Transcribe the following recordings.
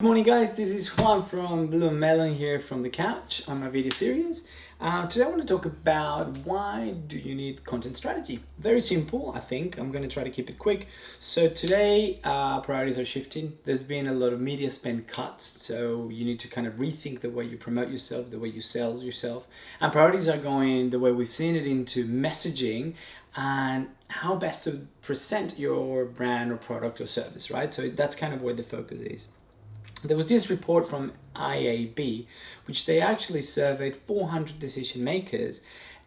Good morning guys, this is Juan from BlueMelon here from the couch on my video series. Today I want to talk about why do you need content strategy. Very simple, I think. I'm going to try to keep it quick. So today priorities are shifting. There's been a lot of media spend cuts, so you need to kind of rethink the way you promote yourself, the way you sell yourself. And priorities are going the way we've seen it into messaging and how best to present your brand or product or service, right? So that's kind of where the focus is. There was this report from IAB, which they actually surveyed 400 decision makers,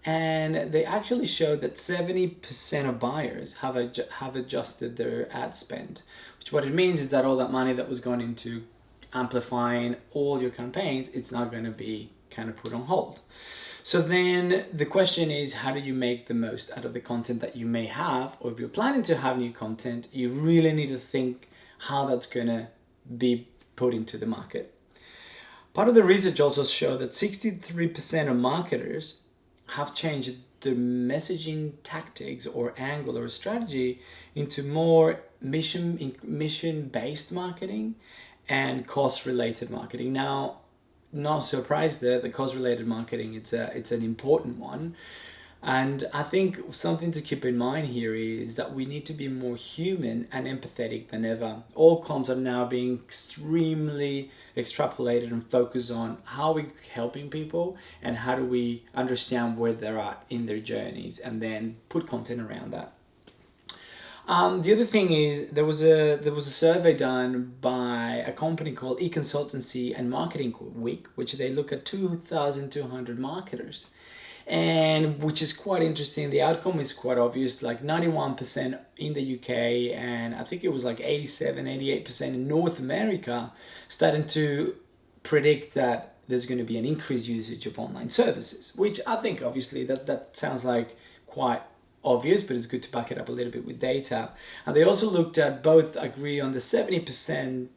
and they actually showed that 70% of buyers have adjusted their ad spend. Which what it means is that all that money that was going into amplifying all your campaigns, it's now going to be kind of put on hold. So then the question is, how do you make the most out of the content that you may have, or if you're planning to have new content, you really need to think how that's going to be put into the market. Part of the research also showed that 63% of marketers have changed their messaging tactics or angle or strategy into more mission-based marketing and cost-related marketing. Now, no surprise there, the cost-related marketing, it's an important one. And I think something to keep in mind here is that we need to be more human and empathetic than ever. All comms are now being extremely extrapolated and focused on how we're helping people and how do we understand where they're at in their journeys and then put content around that. The other thing is there was a survey done by a company called eConsultancy and Marketing Week, which they look at 2,200 marketers. And which is quite interesting. The outcome is quite obvious, like 91% in the UK, and I think it was like 88% in North America, starting to predict that there's going to be an increased usage of online services, which I think obviously that sounds like quite obvious, but it's good to back it up a little bit with data. And they also looked at both agree on the 70%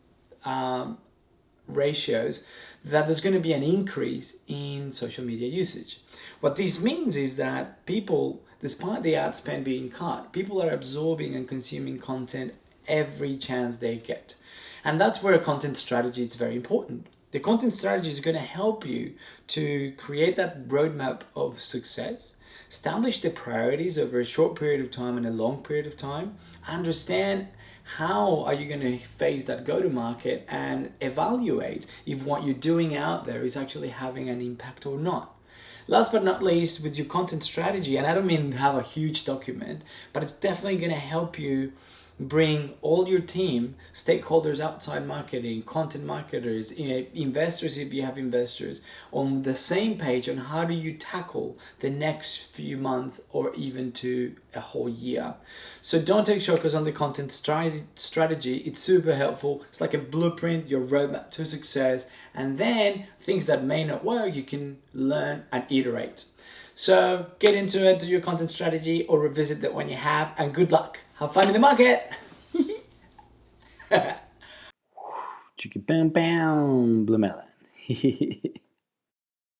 ratios that there's going to be an increase in social media usage. What this means is that people, despite the ad spend being cut, people are absorbing and consuming content every chance they get. And that's where a content strategy is very important. The content strategy is going to help you to create that roadmap of success, establish the priorities over a short period of time and a long period of time, understand how are you going to face that go-to-market and evaluate if what you're doing out there is actually having an impact or not. Last but not least, with your content strategy, and I don't mean have a huge document, but it's definitely going to help you bring all your team, stakeholders outside marketing, content marketers, investors if you have investors, on the same page on how do you tackle the next few months or even to a whole year. So don't take shortcuts on the content strategy. It's super helpful. It's like a blueprint, your roadmap to success, and then things that may not work, you can learn and iterate. So get into it, do your content strategy or revisit that when you have, and good luck. Have fun in the market. Chicka bam bam, BlueMelon.